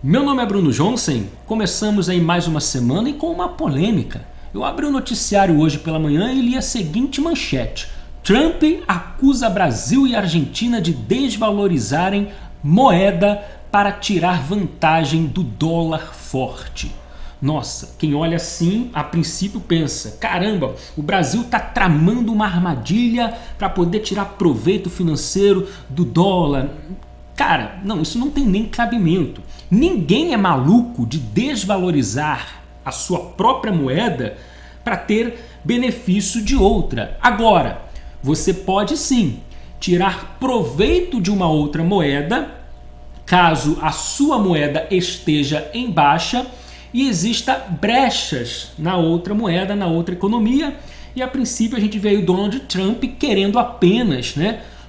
Meu nome é Bruno Johnson, começamos aí mais uma semana e com uma polêmica. Eu abri o noticiário hoje pela manhã e li a seguinte manchete: Trump acusa Brasil e Argentina de desvalorizarem moeda para tirar vantagem do dólar forte. Nossa, quem olha assim, a princípio pensa, caramba, o Brasil está tramando uma armadilha para poder tirar proveito financeiro do dólar. Cara, não, isso não tem nem cabimento. Ninguém é maluco de desvalorizar a sua própria moeda para ter benefício de outra. Agora, você pode sim tirar proveito de uma outra moeda, caso a sua moeda esteja em baixa e exista brechas na outra moeda, na outra economia. E a princípio a gente vê o Donald Trump querendo apenas,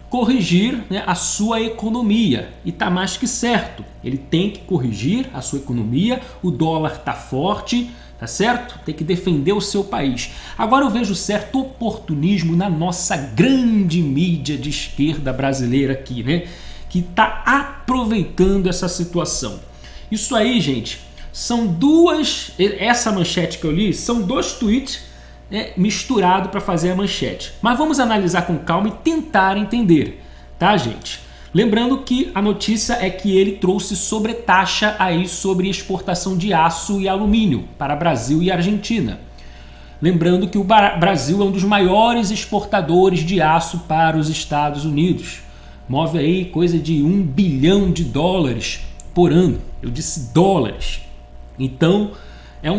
corrigir a sua economia, e tá mais que certo, ele tem que corrigir a sua economia, o dólar tá forte, tá certo? Tem que defender o seu país. Agora eu vejo certo oportunismo na nossa grande mídia de esquerda brasileira aqui, que tá aproveitando essa situação. Isso aí, gente, essa manchete que eu li, são dois tweets misturado para fazer a manchete. Mas vamos analisar com calma e tentar entender, tá, gente? Lembrando que a notícia é que ele trouxe sobretaxa aí sobre exportação de aço e alumínio para Brasil e Argentina. Lembrando que o Brasil é um dos maiores exportadores de aço para os Estados Unidos. Move aí coisa de $1 bilhão por ano. Eu disse dólares. Então, é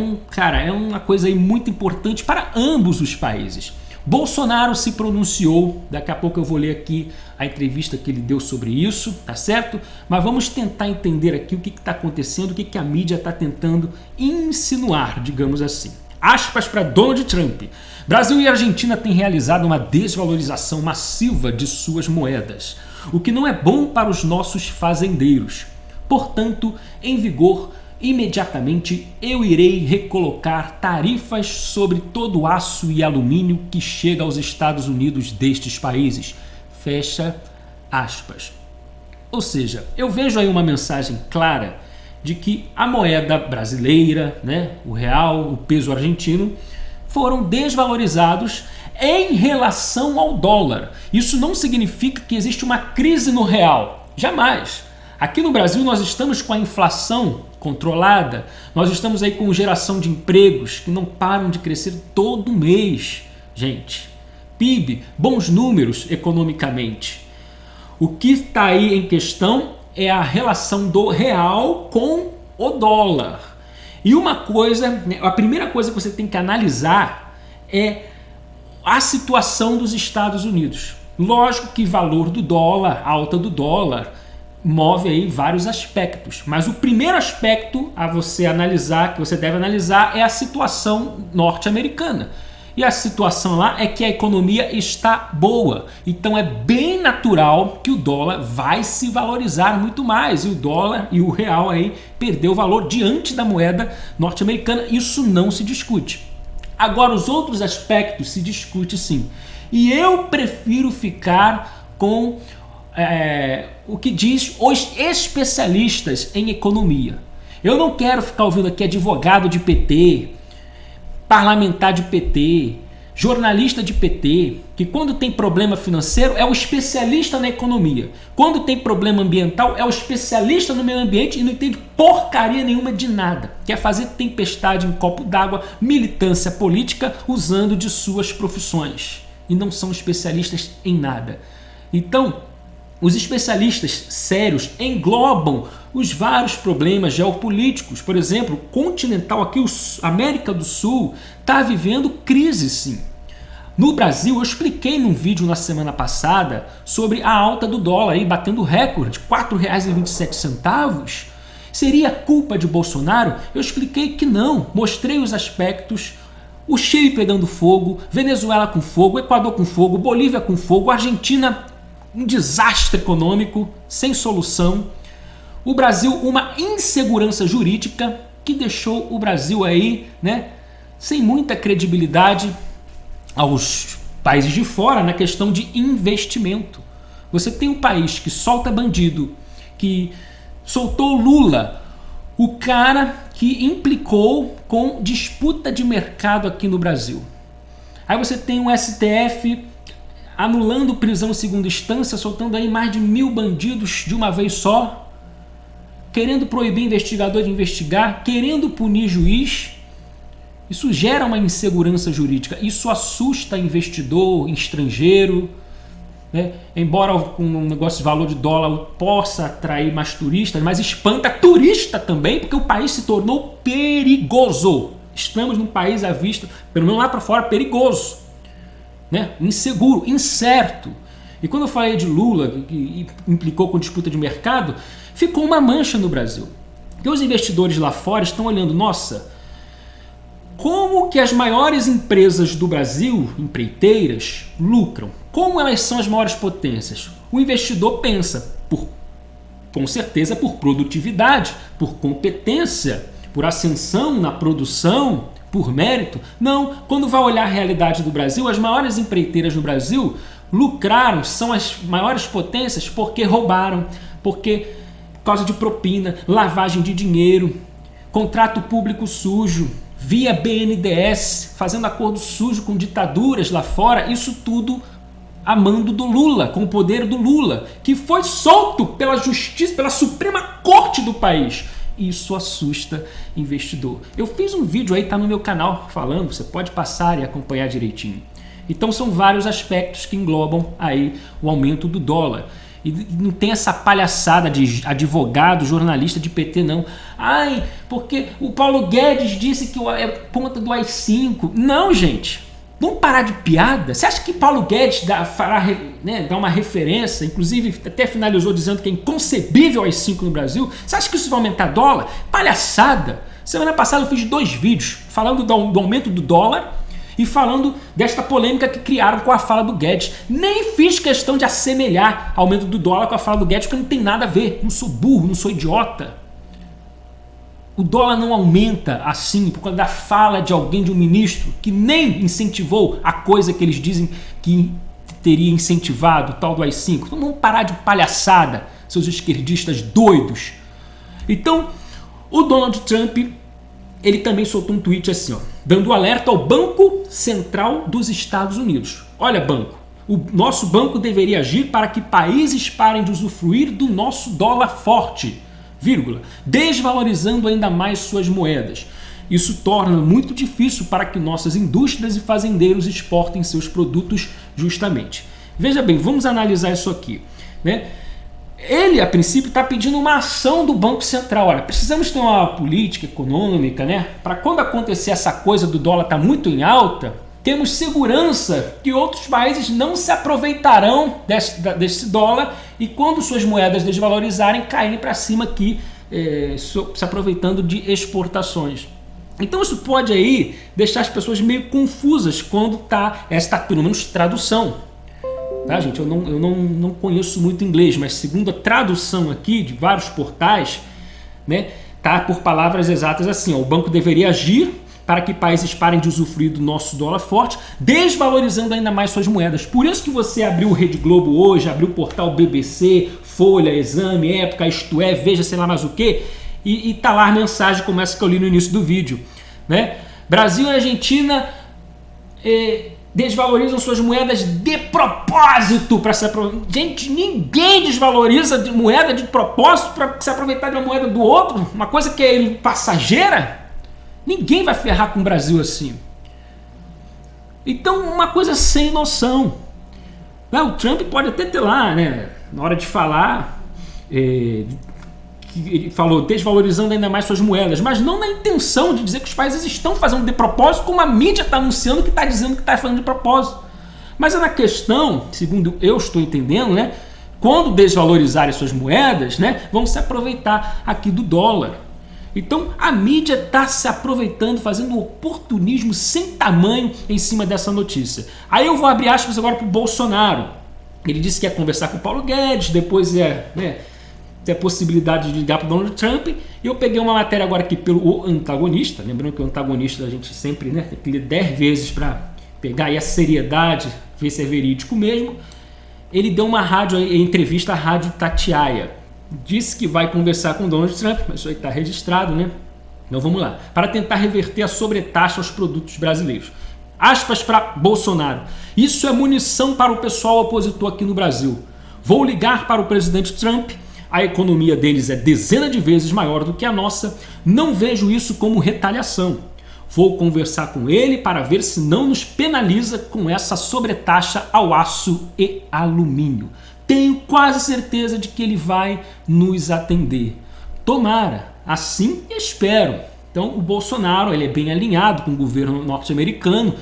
uma coisa aí muito importante para ambos os países. Bolsonaro se pronunciou, daqui a pouco eu vou ler aqui a entrevista que ele deu sobre isso, tá certo? Mas vamos tentar entender aqui o que está acontecendo, o que a mídia está tentando insinuar, digamos assim. Aspas para Donald Trump. Brasil e Argentina têm realizado uma desvalorização massiva de suas moedas, o que não é bom para os nossos fazendeiros. Portanto, em vigor, imediatamente eu irei recolocar tarifas sobre todo o aço e alumínio que chega aos Estados Unidos destes países. Fecha aspas. Ou seja, eu vejo aí uma mensagem clara de que a moeda brasileira, o real, o peso argentino, foram desvalorizados em relação ao dólar. Isso não significa que existe uma crise no real. Jamais. Aqui no Brasil nós estamos com a inflação controlada, nós estamos aí com geração de empregos que não param de crescer todo mês, gente. PIB, bons números economicamente. O que está aí em questão é a relação do real com o dólar. E uma coisa, a primeira coisa que você tem que analisar é a situação dos Estados Unidos. Lógico que valor do dólar, alta do dólar, move aí vários aspectos, mas o primeiro aspecto a você analisar, que você deve analisar, é a situação norte-americana. E a situação lá é que a economia está boa, então é bem natural que o dólar vai se valorizar muito mais, e o dólar e o real aí perdeu valor diante da moeda norte-americana. Isso não se discute. Agora, os outros aspectos se discute sim, e eu prefiro ficar com o que diz os especialistas em economia. Eu não quero ficar ouvindo aqui advogado de PT, parlamentar de PT, jornalista de PT, que quando tem problema financeiro é o especialista na economia. Quando tem problema ambiental é o especialista no meio ambiente e não entende porcaria nenhuma de nada. Quer fazer tempestade em copo d'água, militância política usando de suas profissões. E não são especialistas em nada. Então, os especialistas sérios englobam os vários problemas geopolíticos. Por exemplo, o continental aqui, a América do Sul, está vivendo crise sim. No Brasil, eu expliquei num vídeo na semana passada sobre a alta do dólar, aí, batendo recorde, R$ 4,27. Seria culpa de Bolsonaro? Eu expliquei que não, mostrei os aspectos. O Chile pegando fogo, Venezuela com fogo, Equador com fogo, Bolívia com fogo, Argentina um desastre econômico, sem solução. O Brasil, uma insegurança jurídica que deixou o Brasil aí, sem muita credibilidade aos países de fora na questão de investimento. Você tem um país que solta bandido, que soltou Lula, o cara que implicou com disputa de mercado aqui no Brasil. Aí você tem um STF anulando prisão em segunda instância, soltando aí mais de 1.000 bandidos de uma vez só, querendo proibir investigador de investigar, querendo punir juiz. Isso gera uma insegurança jurídica, isso assusta investidor estrangeiro, né? Embora com um negócio de valor de dólar possa atrair mais turistas, mas espanta turista também, porque o país se tornou perigoso. Estamos num país à vista, pelo menos lá para fora, perigoso, né? Inseguro, incerto. E quando eu falei de Lula, que implicou com disputa de mercado, ficou uma mancha no Brasil. Porque os investidores lá fora estão olhando, nossa, como que as maiores empresas do Brasil, empreiteiras, lucram? Como elas são as maiores potências? O investidor pensa, com certeza, por produtividade, por competência, por ascensão na produção, por mérito. Não, quando vai olhar a realidade do Brasil, as maiores empreiteiras do Brasil lucraram, são as maiores potências porque roubaram, por causa de propina, lavagem de dinheiro, contrato público sujo, via BNDES, fazendo acordo sujo com ditaduras lá fora, isso tudo a mando do Lula, com o poder do Lula, que foi solto pela justiça, pela Suprema Corte do país. Isso assusta investidor. Eu fiz um vídeo aí, tá no meu canal falando, você pode passar e acompanhar direitinho. Então são vários aspectos que englobam aí o aumento do dólar. E não tem essa palhaçada de advogado, jornalista de PT, não. Ai, porque o Paulo Guedes disse que é ponta do AI-5. Não, gente. Vamos parar de piada? Você acha que Paulo Guedes dá uma referência, inclusive até finalizou dizendo que é inconcebível o AI-5 no Brasil? Você acha que isso vai aumentar dólar? Palhaçada! Semana passada eu fiz 2 vídeos falando do aumento do dólar e falando desta polêmica que criaram com a fala do Guedes. Nem fiz questão de assemelhar o aumento do dólar com a fala do Guedes, porque não tem nada a ver. Não sou burro, não sou idiota. O dólar não aumenta assim por causa da fala de alguém, de um ministro, que nem incentivou a coisa que eles dizem que teria incentivado, o tal do AI-5. Então vamos parar de palhaçada, seus esquerdistas doidos. Então, o Donald Trump, ele também soltou um tweet assim, ó, dando alerta ao Banco Central dos Estados Unidos. Olha, banco, o nosso banco deveria agir para que países parem de usufruir do nosso dólar forte, vírgula, desvalorizando ainda mais suas moedas. Isso torna muito difícil para que nossas indústrias e fazendeiros exportem seus produtos justamente. Veja bem, vamos analisar isso aqui, né? Ele, a princípio, está pedindo uma ação do Banco Central. Olha, precisamos ter uma política econômica, né? Para quando acontecer essa coisa do dólar estar muito em alta, temos segurança que outros países não se aproveitarão desse dólar e quando suas moedas desvalorizarem, caírem para cima aqui, se aproveitando de exportações. Então isso pode aí deixar as pessoas meio confusas quando está esta, pelo menos, tradução. Tá, gente? Eu não conheço muito inglês, mas segundo a tradução aqui de vários portais, né, tá por palavras exatas assim, ó, o banco deveria agir para que países parem de usufruir do nosso dólar forte, desvalorizando ainda mais suas moedas. Por isso que você abriu o Rede Globo hoje, abriu o portal BBC, Folha, Exame, Época, Isto É, Veja, sei lá mais o que, e tá lá a mensagem como essa que eu li no início do vídeo, né? Brasil e Argentina desvalorizam suas moedas de propósito para se aproveitar. Gente, ninguém desvaloriza de moeda de propósito para se aproveitar de uma moeda do outro, uma coisa que é passageira. Ninguém vai ferrar com o Brasil assim. Então, uma coisa sem noção. O Trump pode até ter lá, né, na hora de falar, ele falou desvalorizando ainda mais suas moedas, mas não na intenção de dizer que os países estão fazendo de propósito, como a mídia está anunciando que está dizendo que está fazendo de propósito. Mas é na questão, segundo eu estou entendendo, né, quando desvalorizarem suas moedas, né, vão se aproveitar aqui do dólar. Então a mídia está se aproveitando, fazendo um oportunismo sem tamanho em cima dessa notícia. Aí eu vou abrir aspas agora para o Bolsonaro. Ele disse que ia conversar com o Paulo Guedes, depois ter a possibilidade de ligar para o Donald Trump. E eu peguei uma matéria agora aqui pelo antagonista, lembrando que o antagonista a gente sempre, né, tem que ler 10 vezes para pegar aí a seriedade, ver se é verídico mesmo. Ele deu uma entrevista à Rádio Tatiaia. disse que vai conversar com Donald Trump, mas isso aí está registrado, né? Então vamos lá. Para tentar reverter a sobretaxa aos produtos brasileiros. Aspas para Bolsonaro. Isso é munição para o pessoal opositor aqui no Brasil. Vou ligar para o presidente Trump. A economia deles é dezenas de vezes maior do que a nossa. Não vejo isso como retaliação. Vou conversar com ele para ver se não nos penaliza com essa sobretaxa ao aço e alumínio. Tenho quase certeza de que ele vai nos atender. Tomara, assim espero. Então o Bolsonaro ele é bem alinhado com o governo norte-americano.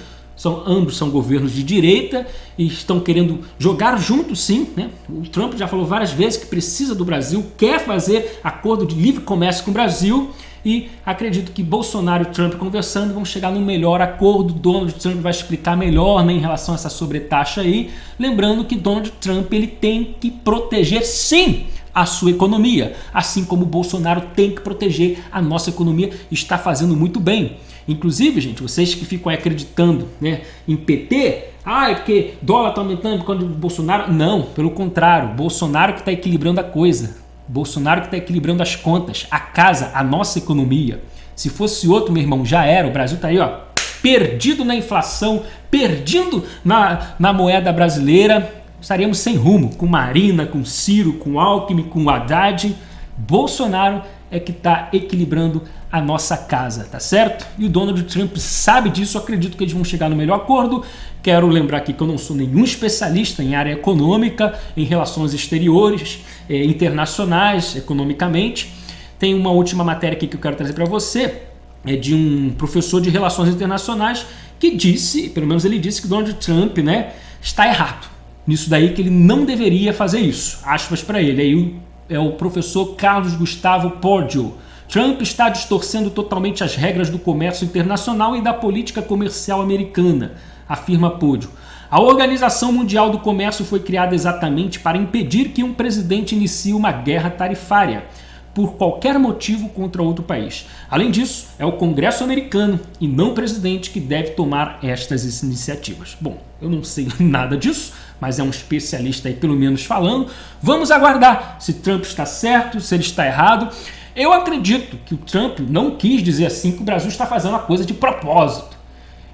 Ambos são governos de direita e estão querendo jogar junto, sim, né? O Trump já falou várias vezes que precisa do Brasil, quer fazer acordo de livre comércio com o Brasil e acredito que Bolsonaro e Trump conversando vão chegar num melhor acordo. Donald Trump vai explicar melhor, né, em relação a essa sobretaxa aí. Lembrando que Donald Trump ele tem que proteger, sim, a sua economia, assim como o Bolsonaro tem que proteger a nossa economia e está fazendo muito bem. Inclusive, gente, vocês que ficam acreditando, né, em PT, é porque dólar está aumentando por causa do Bolsonaro. Não, pelo contrário, Bolsonaro que está equilibrando a coisa. Bolsonaro que está equilibrando as contas, a casa, a nossa economia. Se fosse outro, meu irmão, já era. O Brasil está aí, ó, perdido na inflação, perdido na moeda brasileira. Estaríamos sem rumo, com Marina, com Ciro, com Alckmin, com Haddad. Bolsonaro é que está equilibrando a nossa casa, tá certo? E o Donald Trump sabe disso, acredito que eles vão chegar no melhor acordo. Quero lembrar aqui que eu não sou nenhum especialista em área econômica, em relações exteriores, internacionais, economicamente. Tem uma última matéria aqui que eu quero trazer para você, é de um professor de relações internacionais que disse, pelo menos ele disse que Donald Trump, né, está errado nisso daí, que ele não deveria fazer isso. Aspas para ele. Aí é o professor Carlos Gustavo Poggio. Trump está distorcendo totalmente as regras do comércio internacional e da política comercial americana, afirma Poggio. A Organização Mundial do Comércio foi criada exatamente para impedir que um presidente inicie uma guerra tarifária por qualquer motivo contra outro país. Além disso, é o Congresso americano e não o presidente que deve tomar estas iniciativas. Bom, eu não sei nada disso, mas é um especialista aí pelo menos falando. Vamos aguardar se Trump está certo, se ele está errado. Eu acredito que o Trump não quis dizer assim que o Brasil está fazendo a coisa de propósito.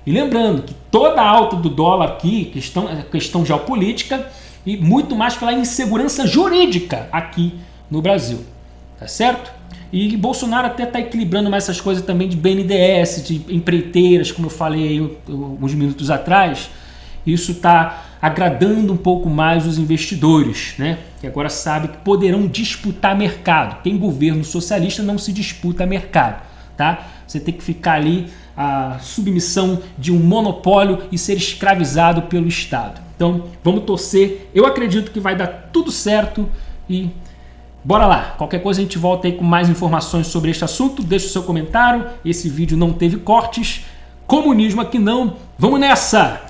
E lembrando que toda a alta do dólar aqui, questão geopolítica e muito mais pela insegurança jurídica aqui no Brasil. Tá certo? E Bolsonaro até está equilibrando mais essas coisas também de BNDES, de empreiteiras, como eu falei uns minutos atrás. Isso está agradando um pouco mais os investidores, né? Que agora sabem que poderão disputar mercado. Tem governo socialista, não se disputa mercado, tá? Você tem que ficar ali a submissão de um monopólio e ser escravizado pelo Estado. Então, vamos torcer. Eu acredito que vai dar tudo certo e bora lá. Qualquer coisa a gente volta aí com mais informações sobre este assunto. Deixa o seu comentário. Esse vídeo não teve cortes. Comunismo aqui não. Vamos nessa!